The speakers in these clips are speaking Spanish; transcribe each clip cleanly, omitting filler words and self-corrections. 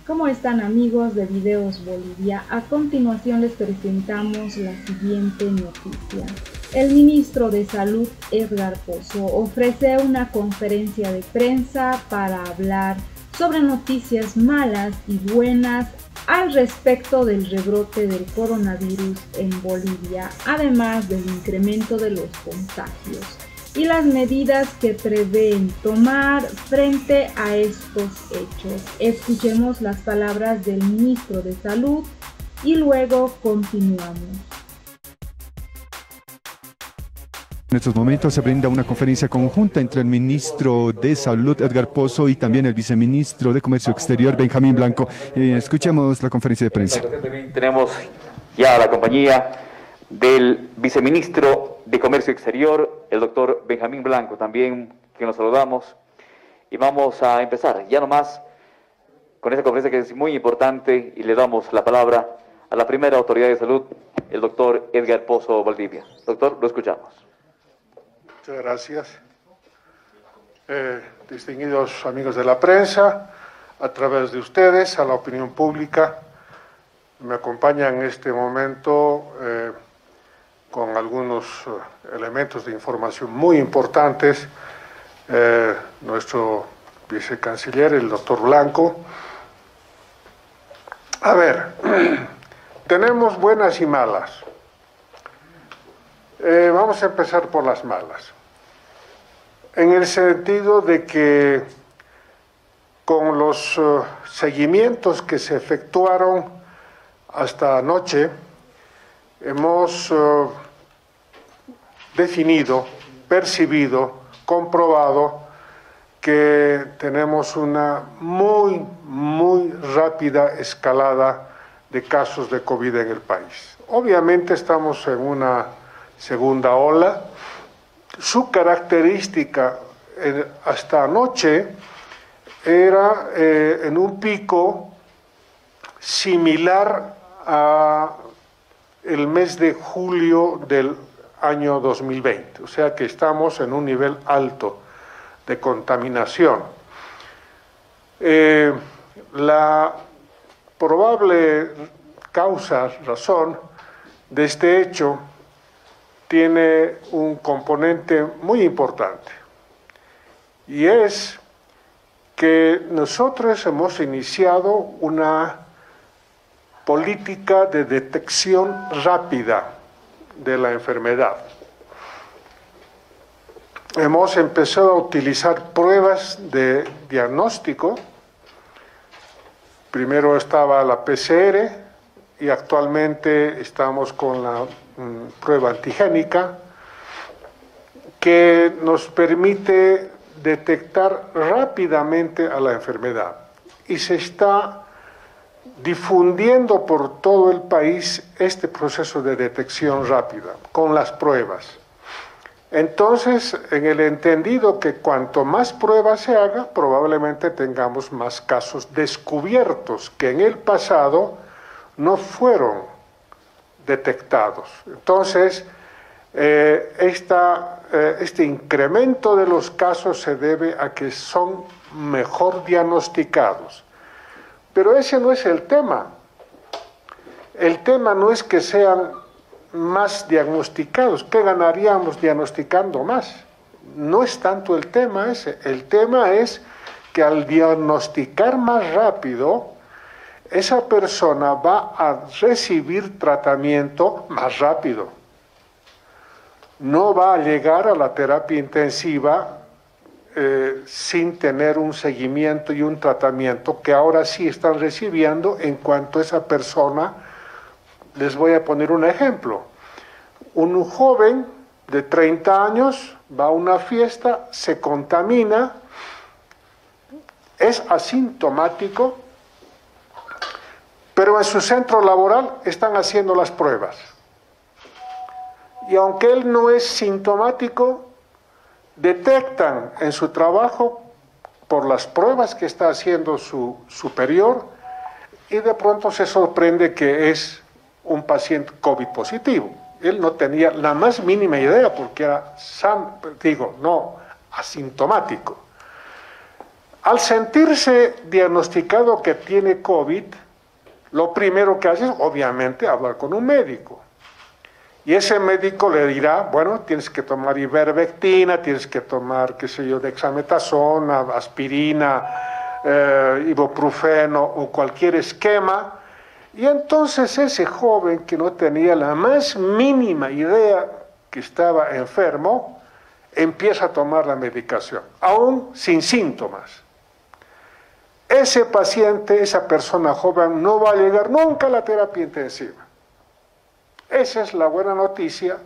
¿Cómo están, amigos de Videos Bolivia? A continuación les presentamos la siguiente noticia. El ministro de Salud, Edgar Pozo, ofrece una conferencia de prensa para hablar sobre noticias malas y buenas al respecto del rebrote del coronavirus en Bolivia, además del incremento de los contagios y las medidas que prevén tomar frente a estos hechos. Escuchemos las palabras del ministro de Salud y luego continuamos. En estos momentos se brinda una conferencia conjunta entre el ministro de Salud, Edgar Pozo, y también el viceministro de Comercio Exterior, Benjamín Blanco. Escuchemos la conferencia de prensa. También tenemos ya la compañía del viceministro de Comercio Exterior, el doctor Benjamín Blanco, también que nos saludamos. Y vamos a empezar ya nomás con esta conferencia que es muy importante y le damos la palabra a la primera autoridad de salud, el doctor Edgar Pozo Valdivia. Doctor, lo escuchamos. Muchas gracias. Distinguidos amigos de la prensa, a través de ustedes, a la opinión pública, me acompaña en este momento con algunos elementos de información muy importantes nuestro vicecanciller, el doctor Blanco. A ver, tenemos buenas y malas. Vamos a empezar por las malas. En el sentido de que con los seguimientos que se efectuaron hasta anoche, hemos definido, percibido, comprobado que tenemos una muy rápida escalada de casos de COVID en el país. Obviamente estamos en una segunda ola. Su característica hasta anoche era en un pico similar a el mes de julio del año 2020, o sea que estamos en un nivel alto de contaminación. La probable causa, razón de este hecho tiene un componente muy importante, y es que nosotros hemos iniciado una política de detección rápida de la enfermedad. Hemos empezado a utilizar pruebas de diagnóstico. Primero estaba la PCR y actualmente estamos con la prueba antigénica, que nos permite detectar rápidamente a la enfermedad, y se está difundiendo por todo el país este proceso de detección rápida con las pruebas. Entonces, en el entendido que cuanto más pruebas se haga, probablemente tengamos más casos descubiertos que en el pasado no fueron detectados. Entonces, este incremento de los casos se debe a que son mejor diagnosticados. Pero ese no es el tema. El tema no es que sean más diagnosticados. ¿Qué ganaríamos diagnosticando más? No es tanto el tema ese. El tema es que al diagnosticar más rápido, esa persona va a recibir tratamiento más rápido. No va a llegar a la terapia intensiva sin tener un seguimiento y un tratamiento que ahora sí están recibiendo en cuanto a esa persona. Les voy a poner un ejemplo. Un joven de 30 años va a una fiesta, se contamina, es asintomático, pero en su centro laboral están haciendo las pruebas. Y aunque él no es sintomático, detectan en su trabajo por las pruebas que está haciendo su superior, y de pronto se sorprende que es un paciente COVID positivo. Él no tenía la más mínima idea porque era asintomático. Al sentirse diagnosticado que tiene COVID, lo primero que hace es, obviamente, hablar con un médico. Y ese médico le dirá, bueno, tienes que tomar ivermectina, tienes que tomar, qué sé yo, dexametasona, aspirina, ibuprofeno o cualquier esquema. Y entonces ese joven que no tenía la más mínima idea que estaba enfermo, empieza a tomar la medicación, aún sin síntomas. Ese paciente, esa persona joven, no va a llegar nunca a la terapia intensiva. Esa es la buena noticia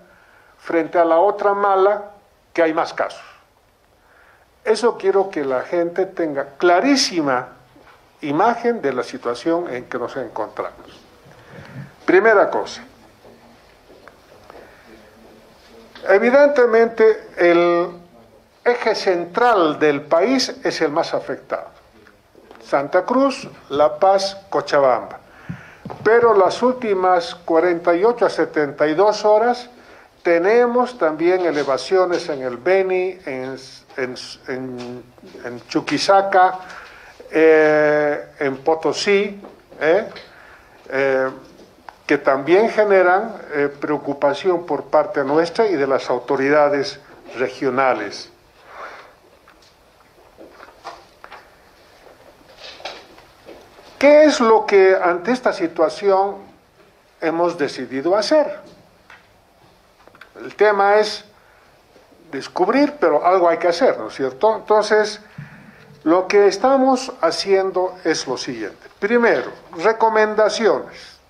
frente a la otra mala, que hay más casos. Eso quiero que la gente tenga clarísima imagen de la situación en que nos encontramos. Primera cosa. Evidentemente, el eje central del país es el más afectado. Santa Cruz, La Paz, Cochabamba. Pero las últimas 48 a 72 horas tenemos también elevaciones en el Beni, en Chuquisaca, en Potosí, que también generan preocupación por parte nuestra y de las autoridades regionales. ¿Qué es lo que ante esta situación hemos decidido hacer? El tema es descubrir, pero algo hay que hacer, ¿no es cierto? Entonces, lo que estamos haciendo es lo siguiente. Primero, recomendaciones.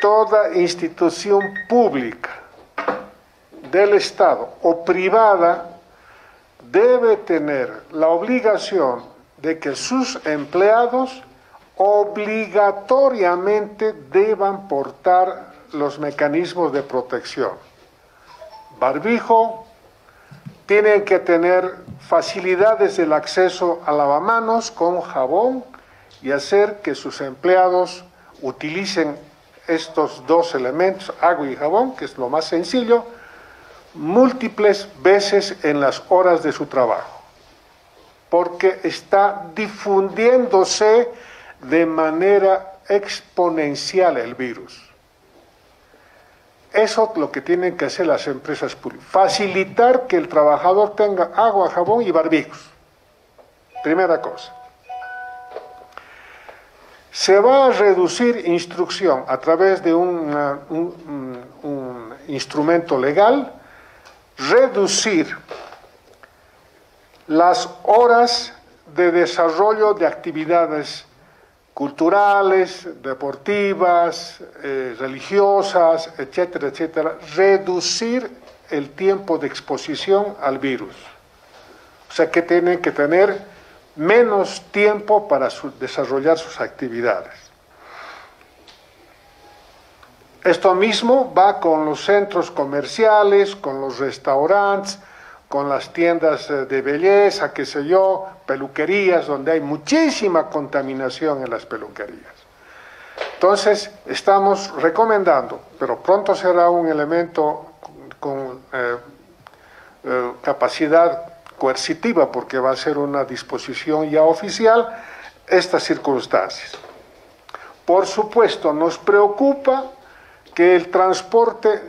Toda institución pública del Estado o privada debe tener la obligación de que sus empleados obligatoriamente deban portar los mecanismos de protección. Barbijo, tienen que tener facilidades del acceso a lavamanos con jabón y hacer que sus empleados utilicen estos dos elementos, agua y jabón, que es lo más sencillo, múltiples veces en las horas de su trabajo, porque está difundiéndose de manera exponencial el virus. Eso es lo que tienen que hacer las empresas públicas, facilitar que el trabajador tenga agua, jabón y barbijos. Primera cosa. Se va a reducir instrucción a través de un instrumento legal, reducir las horas de desarrollo de actividades culturales, deportivas, religiosas, etcétera, etcétera, reducir el tiempo de exposición al virus. O sea que tienen que tener menos tiempo para desarrollar sus actividades. Esto mismo va con los centros comerciales, con los restaurantes, con las tiendas de belleza, qué sé yo, peluquerías, donde hay muchísima contaminación en las peluquerías. Entonces, estamos recomendando, pero pronto será un elemento con capacidad coercitiva, porque va a ser una disposición ya oficial, estas circunstancias. Por supuesto, nos preocupa que el transporte,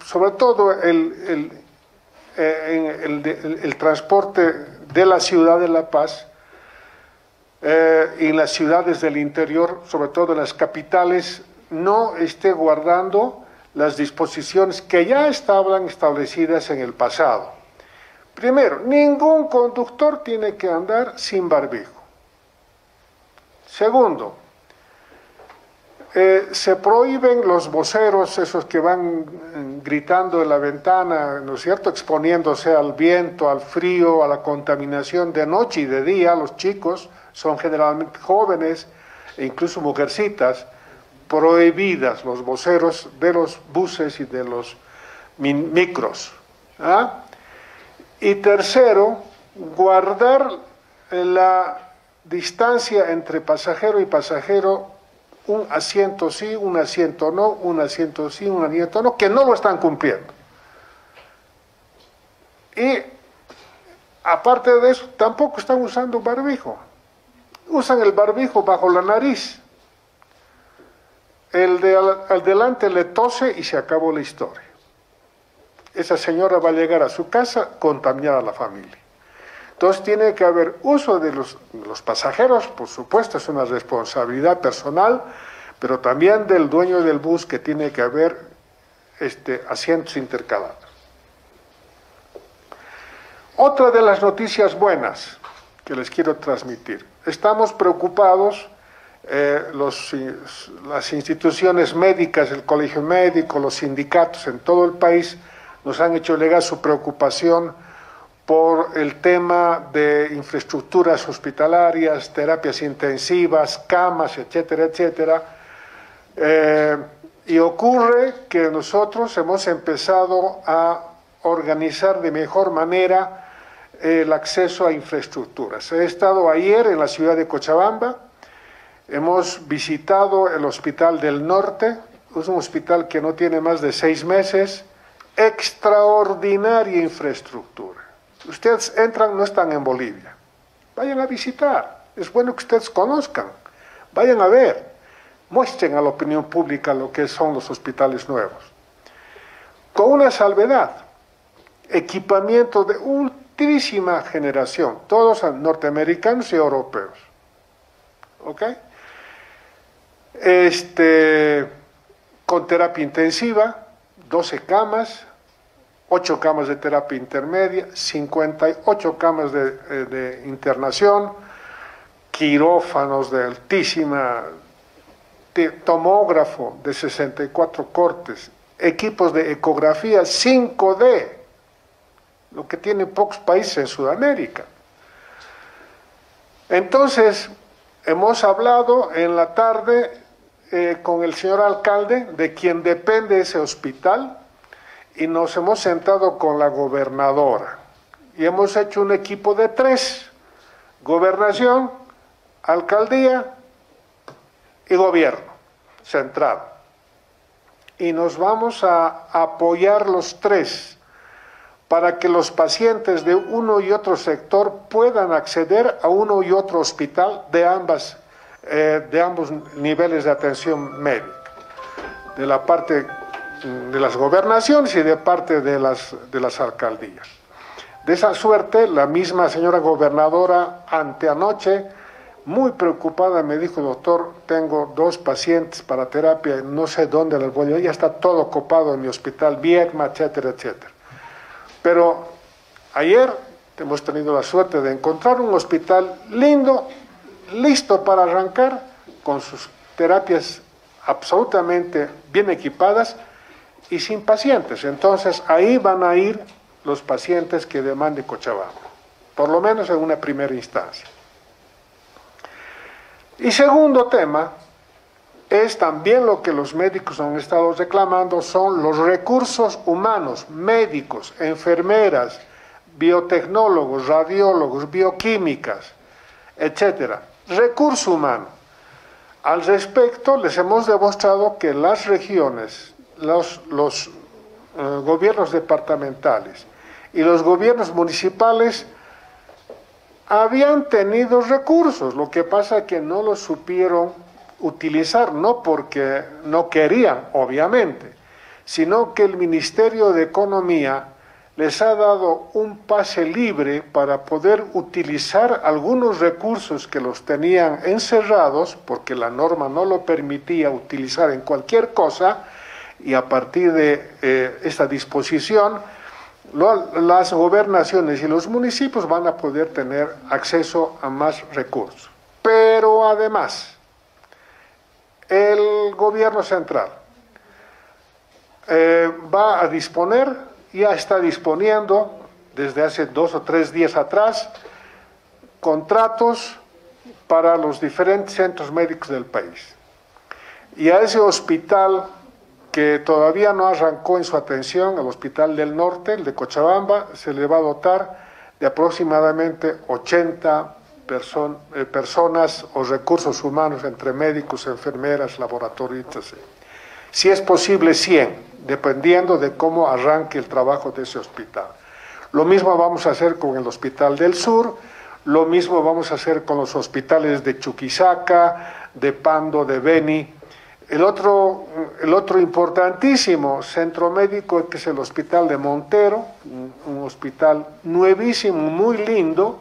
sobre todo el transporte de la ciudad de La Paz y en las ciudades del interior, sobre todo en las capitales, no esté guardando las disposiciones que ya estaban establecidas en el pasado. Primero, ningún conductor tiene que andar sin barbijo. Segundo, se prohíben los voceros, esos que van gritando en la ventana, ¿no es cierto?, exponiéndose al viento, al frío, a la contaminación de noche y de día. Los chicos son generalmente jóvenes e incluso mujercitas. Prohibidas los voceros de los buses y de los micros. ¿Ah? Y tercero, guardar la distancia entre pasajero y pasajero, un asiento sí, un asiento no, un asiento sí, un asiento no, que no lo están cumpliendo. Y Aparte de eso, tampoco están usando barbijo. Usan el barbijo bajo la nariz. El de al delante le tose y se acabó la historia. Esa señora va a llegar a su casa, contaminar a la familia. Entonces tiene que haber uso de los pasajeros, por supuesto, es una responsabilidad personal, pero también del dueño del bus, que tiene que haber asientos intercalados. Otra de las noticias buenas que les quiero transmitir. Estamos preocupados, las instituciones médicas, el colegio médico, los sindicatos en todo el país nos han hecho llegar su preocupación por el tema de infraestructuras hospitalarias, terapias intensivas, camas, etcétera, etcétera. Y ocurre que nosotros hemos empezado a organizar de mejor manera el acceso a infraestructuras. He estado ayer en la ciudad de Cochabamba, hemos visitado el Hospital del Norte, es un hospital que no tiene más de 6 meses, extraordinaria infraestructura. Ustedes entran, no están en Bolivia, vayan a visitar, es bueno que ustedes conozcan, vayan a ver, muestren a la opinión pública lo que son los hospitales nuevos. Con una salvedad, equipamiento de ultrísima generación, todos norteamericanos y europeos. ¿Ok? Con terapia intensiva, 12 camas, 8 camas de terapia intermedia, 58 camas de internación, quirófanos de altísima, tomógrafo de 64 cortes, equipos de ecografía 5D, lo que tienen pocos países en Sudamérica. Entonces, hemos hablado en la tarde con el señor alcalde, de quien depende ese hospital, y nos hemos sentado con la gobernadora. Y hemos hecho un equipo de 3, gobernación, alcaldía y gobierno central. Y nos vamos a apoyar los 3 para que los pacientes de uno y otro sector puedan acceder a uno y otro hospital de ambos niveles de atención médica, de la parte de las gobernaciones y de parte de las alcaldías. De esa suerte, la misma señora gobernadora anteanoche, muy preocupada, me dijo: doctor, tengo 2 pacientes para terapia, no sé dónde les voy a ir, ya está todo copado en mi hospital, Viedma, etcétera, etcétera. Pero ayer hemos tenido la suerte de encontrar un hospital lindo, listo para arrancar, con sus terapias absolutamente bien equipadas y sin pacientes. Entonces ahí van a ir los pacientes que demande Cochabamba, por lo menos en una primera instancia. Y segundo tema, es también lo que los médicos han estado reclamando, son los recursos humanos, médicos, enfermeras, biotecnólogos, radiólogos, bioquímicas, etcétera. Recurso humano. Al respecto, les hemos demostrado que las regiones, los gobiernos departamentales y los gobiernos municipales habían tenido recursos, lo que pasa es que no los supieron utilizar, no porque no querían, obviamente, sino que el Ministerio de Economía les ha dado un pase libre para poder utilizar algunos recursos que los tenían encerrados, porque la norma no lo permitía utilizar en cualquier cosa, y a partir de esta disposición, las gobernaciones y los municipios van a poder tener acceso a más recursos. Pero además, el gobierno central va a disponer, ya está disponiendo desde hace 2 o 3 días atrás, contratos para los diferentes centros médicos del país. Y a ese hospital que todavía no arrancó en su atención, el Hospital del Norte, el de Cochabamba, se le va a dotar de aproximadamente 80 personas o recursos humanos entre médicos, enfermeras, laboratoristas. Si es posible 100, dependiendo de cómo arranque el trabajo de ese hospital. Lo mismo vamos a hacer con el Hospital del Sur, lo mismo vamos a hacer con los hospitales de Chuquisaca, de Pando, de Beni. El otro importantísimo centro médico, que es el Hospital de Montero, un hospital nuevísimo, muy lindo,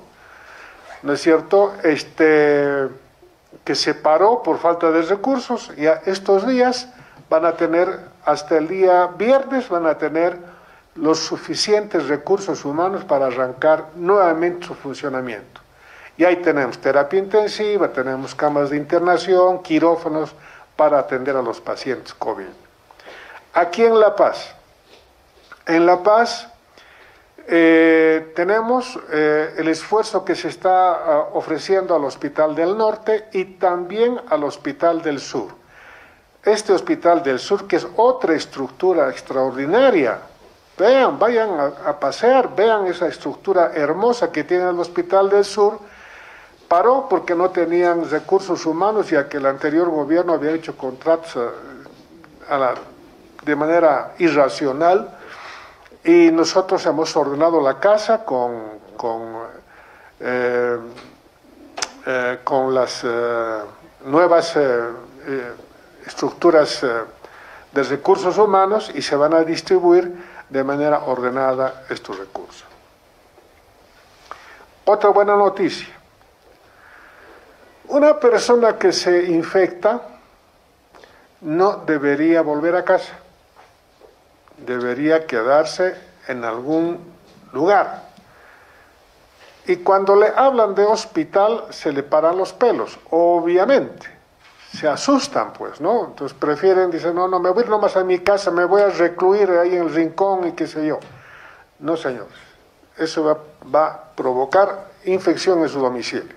¿no es cierto?, que se paró por falta de recursos. Y estos días van a tener, hasta el día viernes, van a tener los suficientes recursos humanos para arrancar nuevamente su funcionamiento. Y ahí tenemos terapia intensiva, tenemos camas de internación, quirófanos para atender a los pacientes COVID. Aquí en La Paz, tenemos el esfuerzo que se está ofreciendo al Hospital del Norte y también al Hospital del Sur. Este Hospital del Sur, que es otra estructura extraordinaria, vean, vayan a pasear, vean esa estructura hermosa que tiene el Hospital del Sur. Paró porque no tenían recursos humanos, ya que el anterior gobierno había hecho contratos de manera irracional, y nosotros hemos ordenado la casa con las nuevas estructuras de recursos humanos, y se van a distribuir de manera ordenada estos recursos. Otra buena noticia: una persona que se infecta no debería volver a casa, debería quedarse en algún lugar. Y cuando le hablan de hospital, se le paran los pelos, obviamente. Se asustan, pues, ¿no? Entonces prefieren, dicen, no, me voy a ir nomás a mi casa, me voy a recluir ahí en el rincón y qué sé yo. No, señores, eso va a provocar infección en su domicilio.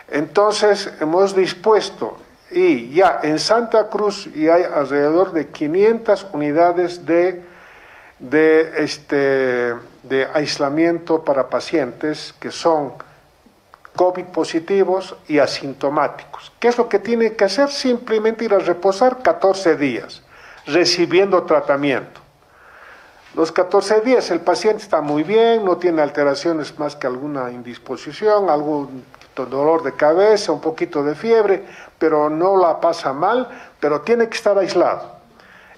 Entonces hemos dispuesto, y ya en Santa Cruz y hay alrededor de 500 unidades de aislamiento para pacientes que son COVID positivos y asintomáticos. ¿Qué es lo que tiene que hacer? Simplemente ir a reposar 14 días, recibiendo tratamiento. Los 14 días el paciente está muy bien, no tiene alteraciones más que alguna indisposición, algún dolor de cabeza, un poquito de fiebre, pero no la pasa mal, pero tiene que estar aislado.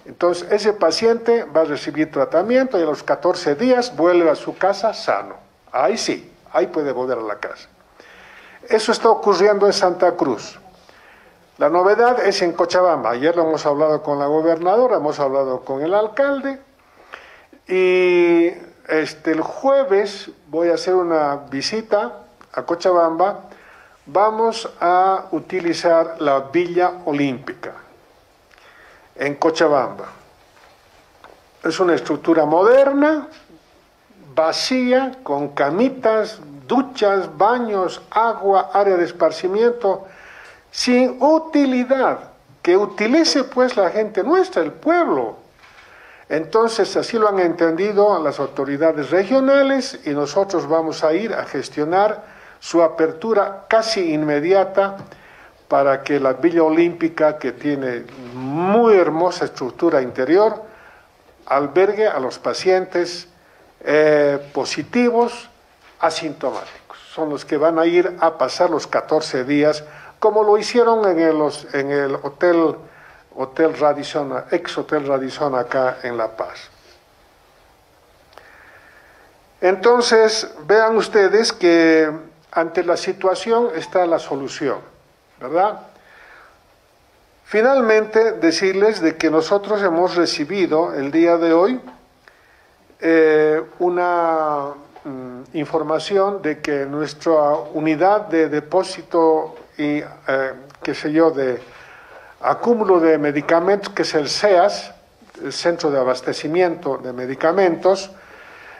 Entonces ese paciente va a recibir tratamiento y a los 14 días vuelve a su casa sano. Ahí sí, ahí puede volver a la casa. Eso está ocurriendo en Santa Cruz. La novedad es en Cochabamba. Ayer lo hemos hablado con la gobernadora, hemos hablado con el alcalde, y el jueves voy a hacer una visita a Cochabamba. Vamos a utilizar la Villa Olímpica en Cochabamba. Es una estructura moderna, vacía, con camitas, duchas, baños, agua, área de esparcimiento, sin utilidad, que utilice pues la gente nuestra, el pueblo. Entonces así lo han entendido las autoridades regionales, y nosotros vamos a ir a gestionar su apertura casi inmediata para que la Villa Olímpica, que tiene muy hermosa estructura interior, albergue a los pacientes positivos asintomáticos. Son los que van a ir a pasar los 14 días, como lo hicieron en el Hotel Radisson, ex Hotel Radisson acá en La Paz. Entonces, vean ustedes que ante la situación está la solución, ¿verdad? Finalmente, decirles de que nosotros hemos recibido el día de hoy una información de que nuestra unidad de depósito y, de acúmulo de medicamentos, que es el CEAS, el Centro de Abastecimiento de Medicamentos,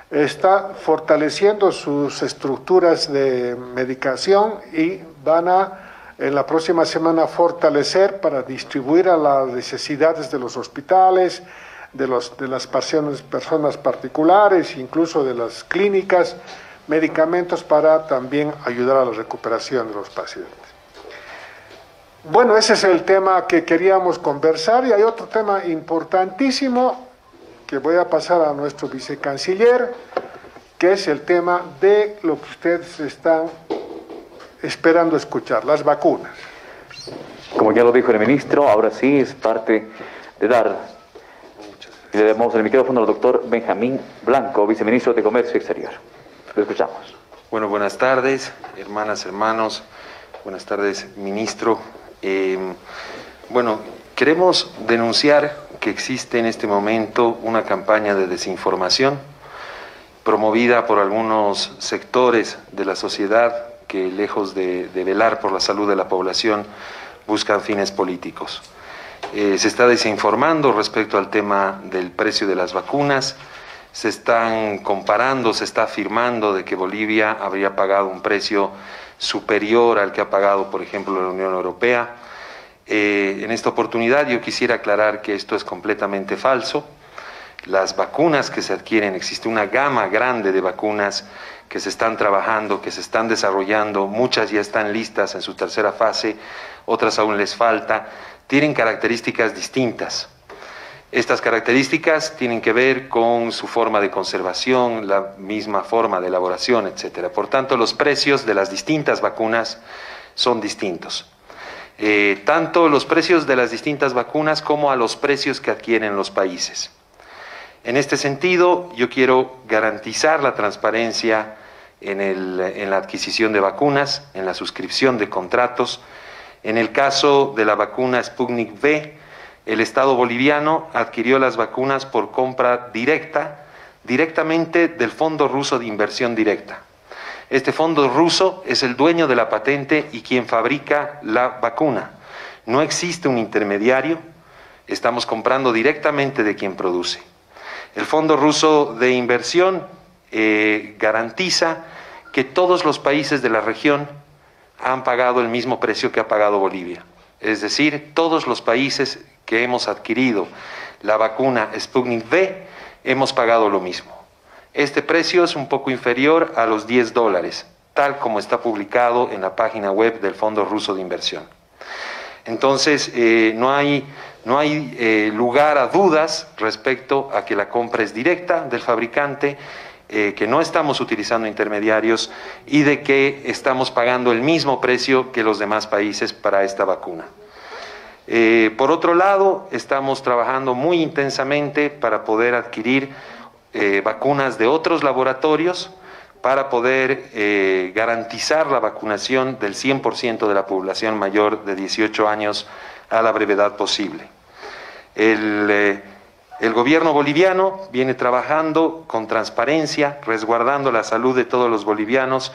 está fortaleciendo sus estructuras de medicación, y van a en la próxima semana fortalecer para distribuir a las necesidades de los hospitales, de las personas particulares, incluso de las clínicas, medicamentos para también ayudar a la recuperación de los pacientes. Bueno, ese es el tema que queríamos conversar, y hay otro tema importantísimo que voy a pasar a nuestro vicecanciller, que es el tema de lo que ustedes están esperando escuchar, las vacunas. Como ya lo dijo el ministro, ahora sí es parte de dar. Y le damos el micrófono al doctor Benjamín Blanco, viceministro de Comercio Exterior. Lo escuchamos. Bueno, buenas tardes, hermanas, hermanos. Buenas tardes, ministro. Bueno, queremos denunciar que existe en este momento una campaña de desinformación promovida por algunos sectores de la sociedad que, lejos de velar por la salud de la población, buscan fines políticos. Se está desinformando respecto al tema del precio de las vacunas, se están comparando, se está afirmando de que Bolivia habría pagado un precio superior al que ha pagado, por ejemplo, la Unión Europea. En esta oportunidad yo quisiera aclarar que esto es completamente falso. Las vacunas que se adquieren, existe una gama grande de vacunas que se están trabajando, que se están desarrollando, muchas ya están listas en su tercera fase, otras aún les falta, tienen características distintas. Estas características tienen que ver con su forma de conservación, la misma forma de elaboración, etc. Por tanto, los precios de las distintas vacunas son distintos. Tanto los precios de las distintas vacunas como a los precios que adquieren los países. En este sentido, yo quiero garantizar la transparencia en la adquisición de vacunas, en la suscripción de contratos. En el caso de la vacuna Sputnik V, el Estado boliviano adquirió las vacunas por compra directamente del Fondo Ruso de Inversión Directa. Este fondo ruso es el dueño de la patente y quien fabrica la vacuna. No existe un intermediario, estamos comprando directamente de quien produce. El Fondo Ruso de Inversión garantiza que todos los países de la región han pagado el mismo precio que ha pagado Bolivia. Es decir, todos los países que hemos adquirido la vacuna Sputnik V hemos pagado lo mismo. Este precio es un poco inferior a los $10, tal como está publicado en la página web del Fondo Ruso de Inversión. Entonces, no hay lugar a dudas respecto a que la compra es directa del fabricante, que no estamos utilizando intermediarios y de que estamos pagando el mismo precio que los demás países para esta vacuna. Por otro lado, estamos trabajando muy intensamente para poder adquirir vacunas de otros laboratorios para poder garantizar la vacunación del 100% de la población mayor de 18 años a la brevedad posible. El gobierno boliviano viene trabajando con transparencia, resguardando la salud de todos los bolivianos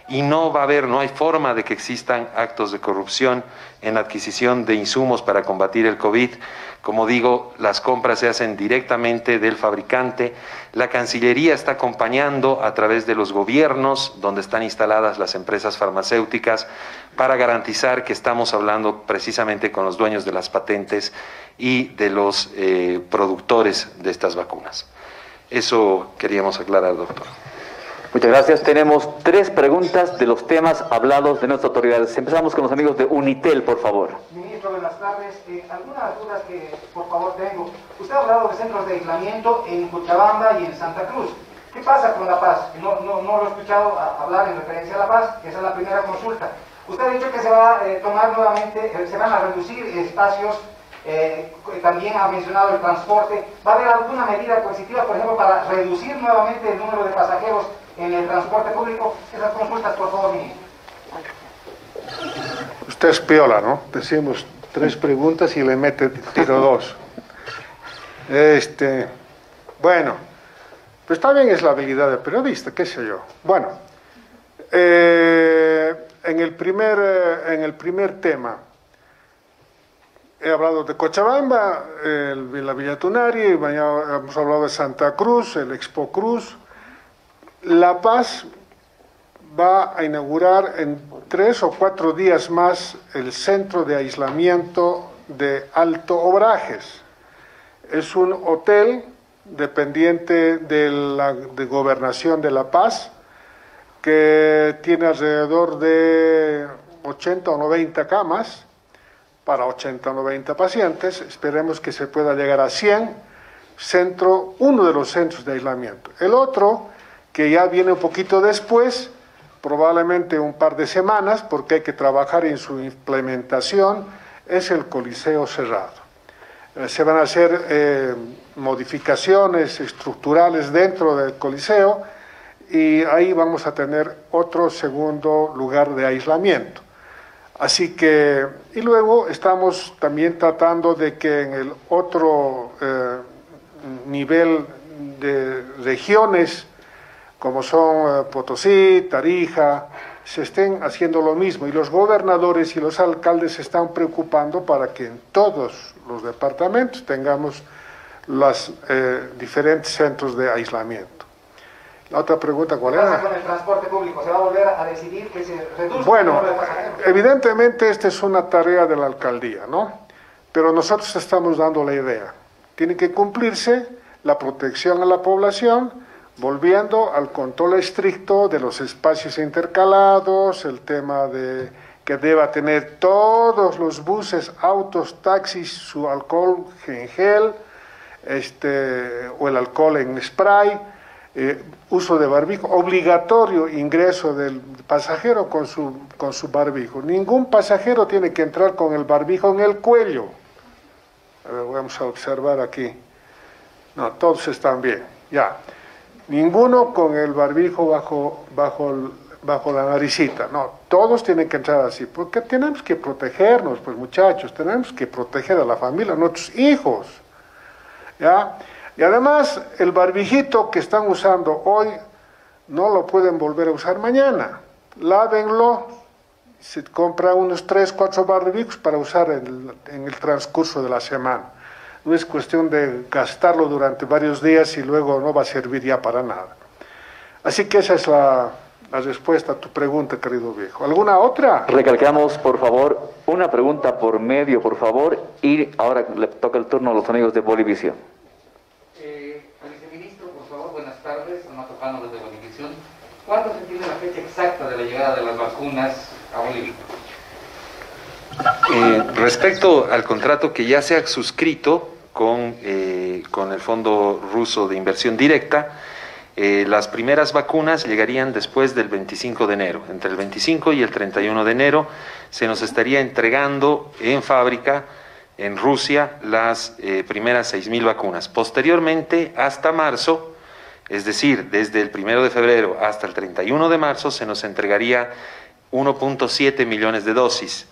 y no hay forma de que existan actos de corrupción en la adquisición de insumos para combatir el COVID. Como digo, las compras se hacen directamente del fabricante. La Cancillería está acompañando a través de los gobiernos donde están instaladas las empresas farmacéuticas para garantizar que estamos hablando precisamente con los dueños de las patentes y de los productores de estas vacunas. Eso queríamos aclarar, doctor. Muchas gracias. Tenemos 3 preguntas de los temas hablados de nuestras autoridades. Empezamos con los amigos de Unitel, por favor. Ministro, buenas tardes. Algunas dudas que, por favor, tengo. Usted ha hablado de centros de aislamiento en Cochabamba y en Santa Cruz. ¿Qué pasa con La Paz? No lo he escuchado hablar en referencia a La Paz, que esa es la primera consulta. Usted ha dicho que se va a tomar nuevamente, se van a reducir espacios, también ha mencionado el transporte. ¿Va a haber alguna medida coercitiva, por ejemplo, para reducir nuevamente el número de pasajeros en el transporte público? Esas consultas, por favor, ministro. Usted es piola, ¿no? Decimos 3 preguntas y le mete tiro 2. Bueno, pues también es la habilidad del periodista, qué sé yo. Bueno, en el primer tema, he hablado de Cochabamba, la Villa Tunari, mañana hemos hablado de Santa Cruz, el Expo Cruz. La Paz va a inaugurar en 3 o 4 días más el centro de aislamiento de Alto Obrajes. Es un hotel dependiente de la Gobernación de La Paz que tiene alrededor de 80 o 90 camas para 80 o 90 pacientes. Esperemos que se pueda llegar a 100. Uno de los centros de aislamiento. El otro que ya viene un poquito después, probablemente un par de semanas, porque hay que trabajar en su implementación, es el Coliseo cerrado. Se van a hacer modificaciones estructurales dentro del Coliseo y ahí vamos a tener otro segundo lugar de aislamiento. Así que, y luego estamos también tratando de que en el otro nivel de regiones, como son Potosí, Tarija, se estén haciendo lo mismo. Y los gobernadores y los alcaldes se están preocupando para que en todos los departamentos tengamos los diferentes centros de aislamiento. La otra pregunta, ¿cuál era? ¿Qué pasa con el transporte público? ¿Se va a volver a decidir que se reduzca Bueno, el número de pasajeros? evidentemente esta es una tarea de la alcaldía, ¿no? Pero nosotros estamos dando la idea. Tiene que cumplirse la protección a la población, volviendo al control estricto de los espacios intercalados, el tema de que deba tener todos los buses, autos, taxis, su alcohol en gel, o el alcohol en spray, uso de barbijo, obligatorio ingreso del pasajero con su barbijo. Ningún pasajero tiene que entrar con el barbijo en el cuello. A ver, vamos a observar aquí. No, todos están bien, ya. Ninguno con el barbijo bajo la naricita, no, todos tienen que entrar así, porque tenemos que protegernos, pues muchachos, tenemos que proteger a la familia, a nuestros hijos, ¿ya? Y además, el barbijito que están usando hoy, no lo pueden volver a usar mañana, lávenlo, se compran unos 3, 4 barbijos para usar en el transcurso de la semana. No es cuestión de gastarlo durante varios días y luego no va a servir ya para nada. Así que esa es la respuesta a tu pregunta, querido viejo. ¿Alguna otra? Recalcamos, por favor, una pregunta por medio, por favor, y ahora le toca el turno a los amigos de Bolivisión. Viceministro, por favor, buenas tardes, Amato Cano desde Bolivisión. ¿Cuándo se tiene la fecha exacta de la llegada de las vacunas a Bolivia? Respecto al contrato que ya se ha suscrito con el Fondo Ruso de Inversión Directa, las primeras vacunas llegarían después del 25 de enero. Entre el 25 y el 31 de enero se nos estaría entregando en fábrica, en Rusia, las primeras 6.000 vacunas. Posteriormente, hasta marzo, es decir, desde el 1 de febrero hasta el 31 de marzo, se nos entregaría 1.7 millones de dosis.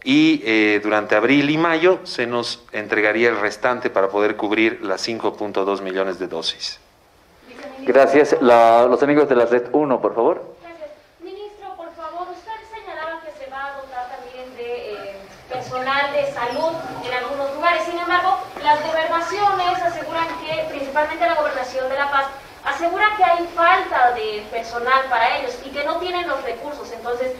Y durante abril y mayo se nos entregaría el restante para poder cubrir las 5.2 millones de dosis. Gracias. Los amigos de la Red 1, por favor. Gracias. Ministro, por favor, usted señalaba que se va a dotar también de personal de salud en algunos lugares. Sin embargo, las gobernaciones aseguran que, principalmente la gobernación de La Paz, asegura que hay falta de personal para ellos y que no tienen los recursos. Entonces,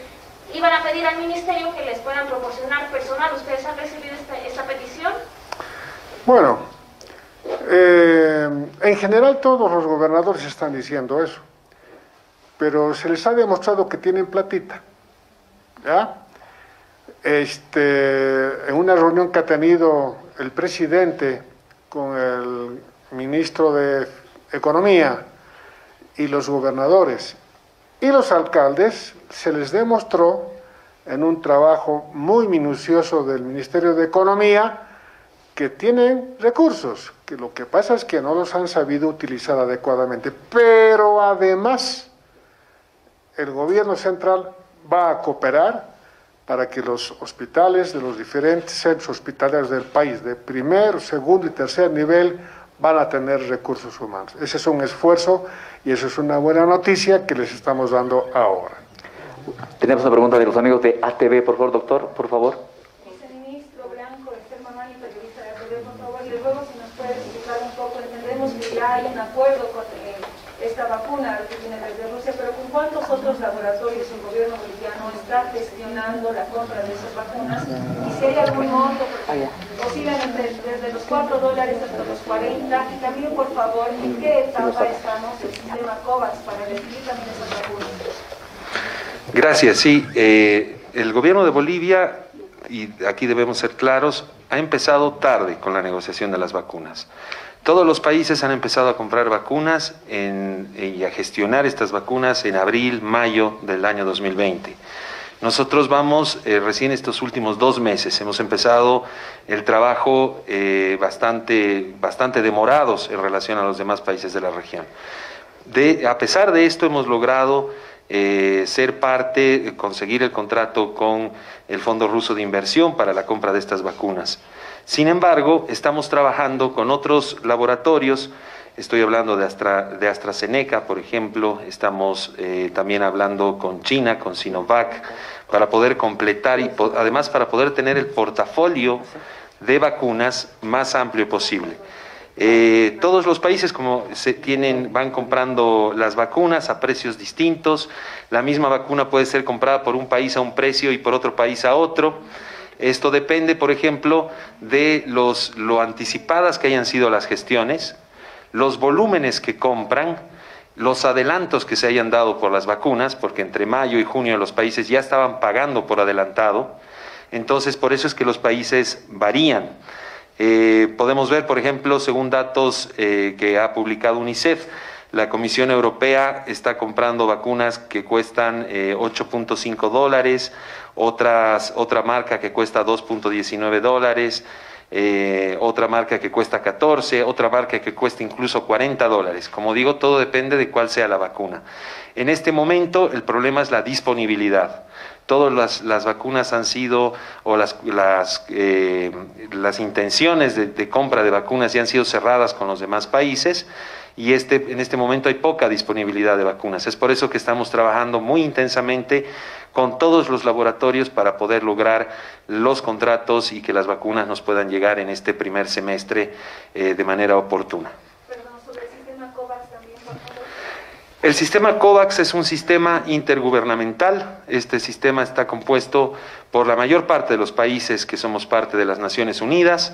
iban a pedir al ministerio que les puedan proporcionar personal. ¿Ustedes han recibido esta petición? Bueno, en general todos los gobernadores están diciendo eso, pero se les ha demostrado que tienen platita, ¿ya? En una reunión que ha tenido el presidente con el ministro de Economía y los gobernadores y los alcaldes, se les demostró en un trabajo muy minucioso del Ministerio de Economía que tienen recursos, que lo que pasa es que no los han sabido utilizar adecuadamente, pero además el gobierno central va a cooperar para que los hospitales de los diferentes centros hospitalarios del país, de primer, segundo y tercer nivel, van a tener recursos humanos. Ese es un esfuerzo y eso es una buena noticia que les estamos dando ahora. Tenemos una pregunta de los amigos de ATV, por favor, doctor, por favor. Viceministro Blanco, Esther Mamani, periodista de ATV, por favor, y luego si nos puede explicar un poco, entendemos que ya hay un acuerdo con esta vacuna que viene desde Rusia, pero ¿con cuántos otros laboratorios el gobierno boliviano está gestionando la compra de esas vacunas? Y si hay algún monto, porque oscilan desde los $4 hasta los 40, y también, por favor, ¿en qué etapa estamos del sistema COVAX para recibir también esas vacunas? Gracias, sí. El gobierno de Bolivia, y aquí debemos ser claros, ha empezado tarde con la negociación de las vacunas. Todos los países han empezado a comprar vacunas y a gestionar estas vacunas en abril, mayo del año 2020. Nosotros vamos recién estos últimos 2 meses, hemos empezado el trabajo bastante demorados en relación a los demás países de la región. A pesar de esto hemos logrado ser parte, conseguir el contrato con el Fondo Ruso de Inversión para la compra de estas vacunas. Sin embargo, estamos trabajando con otros laboratorios, estoy hablando de AstraZeneca, por ejemplo, estamos también hablando con China, con Sinovac, para poder completar y además para poder tener el portafolio de vacunas más amplio posible. Todos los países van comprando las vacunas a precios distintos, la misma vacuna puede ser comprada por un país a un precio y por otro país a otro. Esto depende, por ejemplo, de lo anticipadas que hayan sido las gestiones, los volúmenes que compran, los adelantos que se hayan dado por las vacunas, porque entre mayo y junio los países ya estaban pagando por adelantado, entonces por eso es que los países varían. Podemos ver, por ejemplo, según datos que ha publicado UNICEF, la Comisión Europea está comprando vacunas que cuestan $8.5, otra marca que cuesta $2.19, otra marca que cuesta 14, otra marca que cuesta incluso $40. Como digo, todo depende de cuál sea la vacuna. En este momento el problema es la disponibilidad. Todas las vacunas han sido, o las intenciones de compra de vacunas ya han sido cerradas con los demás países y en este momento hay poca disponibilidad de vacunas. Es por eso que estamos trabajando muy intensamente con todos los laboratorios para poder lograr los contratos y que las vacunas nos puedan llegar en este primer semestre de manera oportuna. Perdón, sobre el sistema COVAX también, por favor. El sistema COVAX es un sistema intergubernamental. Este sistema está compuesto por la mayor parte de los países que somos parte de las Naciones Unidas.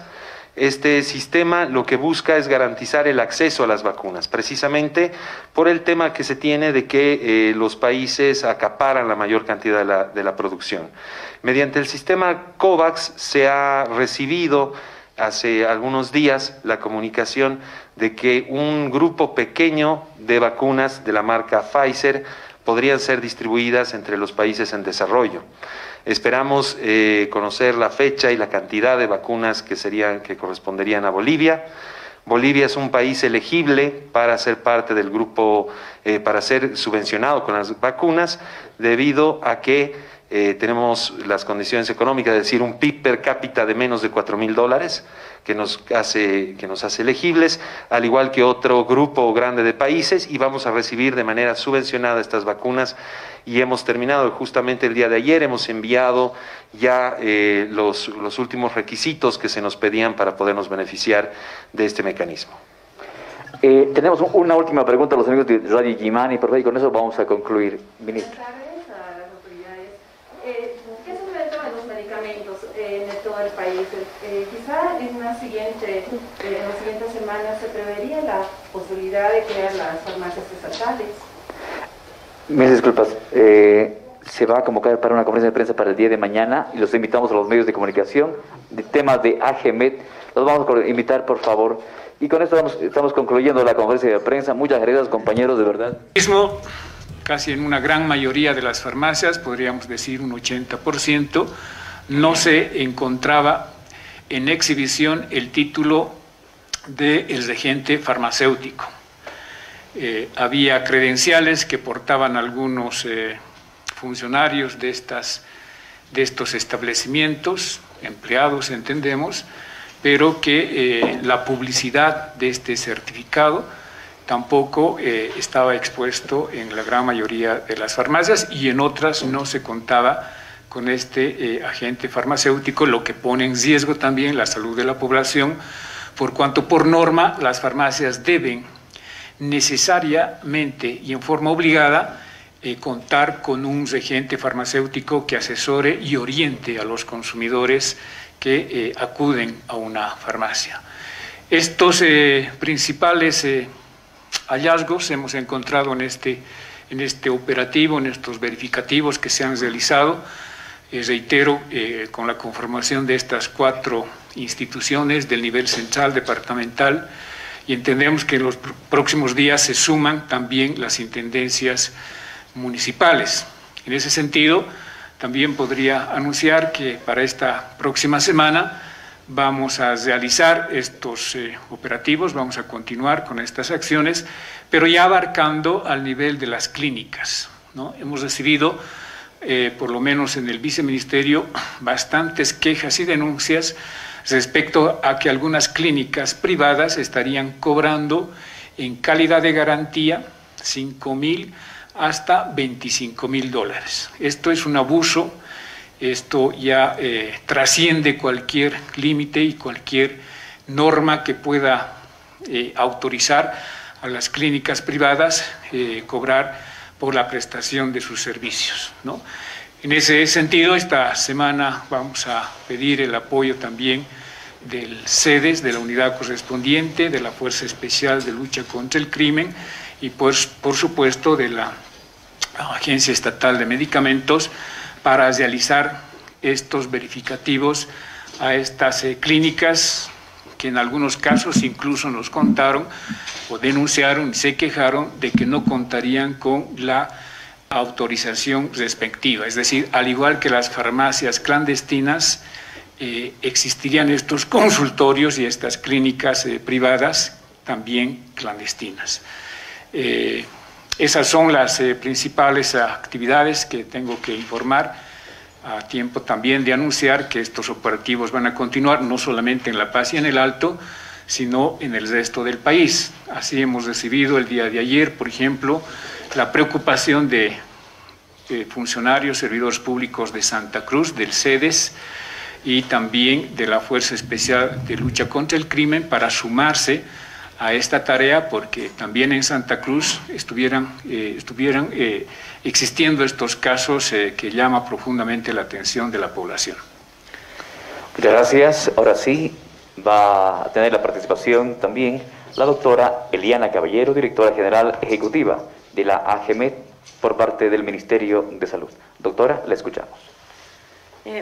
Este sistema lo que busca es garantizar el acceso a las vacunas, precisamente por el tema que se tiene de que los países acaparan la mayor cantidad de la producción. Mediante el sistema COVAX se ha recibido hace algunos días la comunicación de que un grupo pequeño de vacunas de la marca Pfizer podrían ser distribuidas entre los países en desarrollo. Esperamos conocer la fecha y la cantidad de vacunas que corresponderían a Bolivia. Bolivia es un país elegible para ser parte del grupo, para ser subvencionado con las vacunas, debido a que tenemos las condiciones económicas, es decir, un PIB per cápita de menos de $4.000, que nos hace elegibles, al igual que otro grupo grande de países, y vamos a recibir de manera subvencionada estas vacunas. Y hemos terminado, justamente el día de ayer, hemos enviado ya los últimos requisitos que se nos pedían para podernos beneficiar de este mecanismo. Tenemos una última pregunta a los amigos de Radio Gimani, por favor, y con eso vamos a concluir. Ministro. Buenas tardes a las autoridades. ¿Qué es sobre el tema de los medicamentos en todo el país? Quizá en las siguientes semanas se prevería la posibilidad de crear las farmacias estatales. Mis disculpas, se va a convocar para una conferencia de prensa para el día de mañana y los invitamos a los medios de comunicación de temas de AGEMET. Los vamos a invitar, por favor. Y con esto estamos concluyendo la conferencia de prensa. Muchas gracias, compañeros, de verdad. Casi en una gran mayoría de las farmacias, podríamos decir un 80%, no se encontraba en exhibición el título del regente farmacéutico. Había credenciales que portaban algunos funcionarios de estos establecimientos, empleados entendemos, pero que la publicidad de este certificado tampoco estaba expuesto en la gran mayoría de las farmacias y en otras no se contaba con este agente farmacéutico, lo que pone en riesgo también la salud de la población, por cuanto por norma las farmacias deben necesariamente y en forma obligada contar con un regente farmacéutico que asesore y oriente a los consumidores que acuden a una farmacia. Estos principales hallazgos hemos encontrado en este operativo, en estos verificativos que se han realizado, reitero, con la conformación de estas 4 instituciones del nivel central, departamental y entendemos que en los próximos días se suman también las intendencias municipales. En ese sentido, también podría anunciar que para esta próxima semana vamos a realizar estos operativos, vamos a continuar con estas acciones, pero ya abarcando al nivel de las clínicas, ¿no? Hemos recibido, por lo menos en el viceministerio, bastantes quejas y denuncias respecto a que algunas clínicas privadas estarían cobrando en calidad de garantía $5,000 hasta $25,000. Esto es un abuso, esto ya trasciende cualquier límite y cualquier norma que pueda autorizar a las clínicas privadas cobrar por la prestación de sus servicios, ¿no? En ese sentido, esta semana vamos a pedir el apoyo también del CEDES, de la unidad correspondiente, de la Fuerza Especial de Lucha contra el Crimen y por supuesto de la Agencia Estatal de Medicamentos para realizar estos verificativos a estas clínicas que en algunos casos incluso nos contaron o denunciaron y se quejaron de que no contarían con la autorización respectiva. Es decir, al igual que las farmacias clandestinas, existirían estos consultorios y estas clínicas privadas también clandestinas. Esas son las principales actividades que tengo que informar, a tiempo también de anunciar que estos operativos van a continuar no solamente en La Paz y en el Alto, sino en el resto del país. Así hemos recibido el día de ayer, por ejemplo, la preocupación de funcionarios, servidores públicos de Santa Cruz, del CEDES y también de la Fuerza Especial de Lucha contra el Crimen para sumarse a esta tarea, porque también en Santa Cruz estuvieran existiendo estos casos que llaman profundamente la atención de la población. Muchas gracias. Ahora sí va a tener la participación también la doctora Eliana Caballero, directora general ejecutiva de la AGEMED por parte del Ministerio de Salud. Doctora, la escuchamos.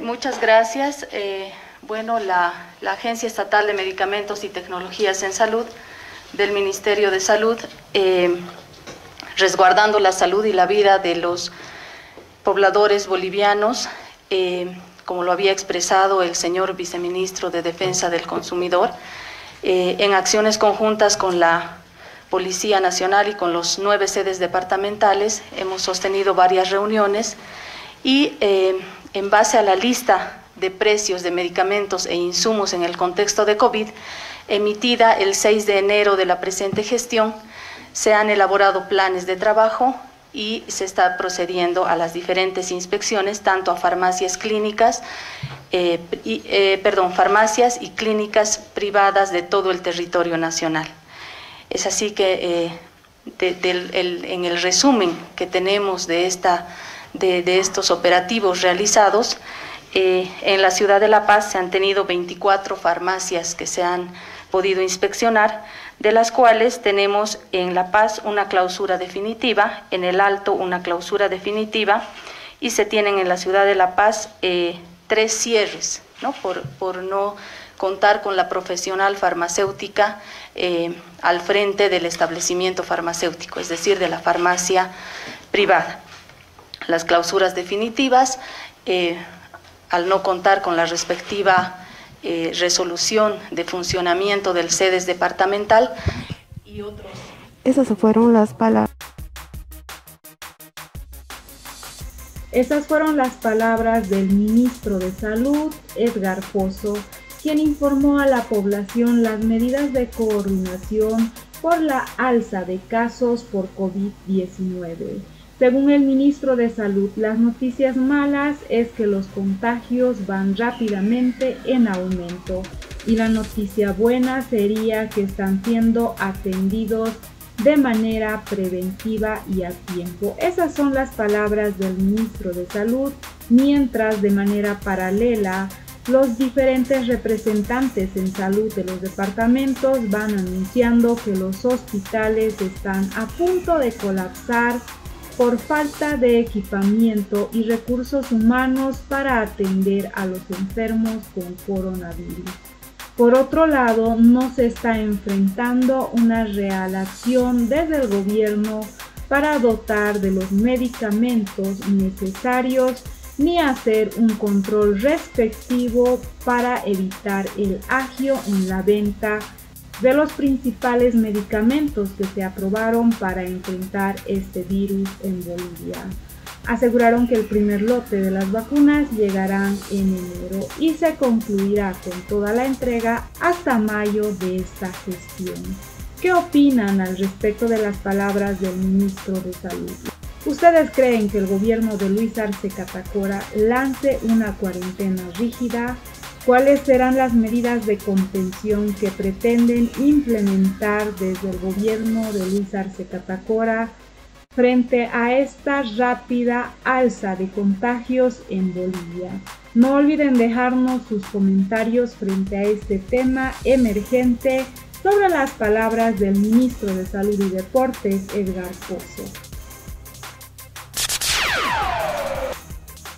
Muchas gracias. Bueno, la Agencia Estatal de Medicamentos y Tecnologías en Salud del Ministerio de Salud, resguardando la salud y la vida de los pobladores bolivianos, como lo había expresado el señor viceministro de Defensa del Consumidor, en acciones conjuntas con la Policía Nacional y con los 9 sedes departamentales, hemos sostenido varias reuniones y en base a la lista de precios de medicamentos e insumos en el contexto de COVID, emitida el 6 de enero de la presente gestión, se han elaborado planes de trabajo y se está procediendo a las diferentes inspecciones, tanto a farmacias clínicas, farmacias y clínicas privadas de todo el territorio nacional. Es así que en el resumen que tenemos de estos operativos realizados, en la ciudad de La Paz se han tenido 24 farmacias que se han podido inspeccionar, de las cuales tenemos en La Paz una clausura definitiva, en el Alto una clausura definitiva, y se tienen en la ciudad de La Paz 3 cierres, ¿no? Por no contar con la profesional farmacéutica al frente del establecimiento farmacéutico, es decir, de la farmacia privada. Las clausuras definitivas, al no contar con la respectiva resolución de funcionamiento del CEDES departamental y otros. Esas fueron las palabras. Esas fueron las palabras del ministro de Salud, Edgar Pozo, quien informó a la población las medidas de coordinación por la alza de casos por COVID-19. Según el ministro de Salud, las noticias malas es que los contagios van rápidamente en aumento y la noticia buena sería que están siendo atendidos de manera preventiva y a tiempo. Esas son las palabras del ministro de Salud, mientras de manera paralela los diferentes representantes en salud de los departamentos van anunciando que los hospitales están a punto de colapsar por falta de equipamiento y recursos humanos para atender a los enfermos con coronavirus. Por otro lado, no se está enfrentando una real acción desde el gobierno para dotar de los medicamentos necesarios ni hacer un control respectivo para evitar el agio en la venta de los principales medicamentos que se aprobaron para enfrentar este virus en Bolivia. Aseguraron que el primer lote de las vacunas llegarán en enero y se concluirá con toda la entrega hasta mayo de esta gestión. ¿Qué opinan al respecto de las palabras del ministro de Salud? ¿Ustedes creen que el gobierno de Luis Arce Catacora lance una cuarentena rígida? ¿Cuáles serán las medidas de contención que pretenden implementar desde el gobierno de Luis Arce Catacora frente a esta rápida alza de contagios en Bolivia? No olviden dejarnos sus comentarios frente a este tema emergente sobre las palabras del ministro de Salud y Deportes, Edgar Pozo.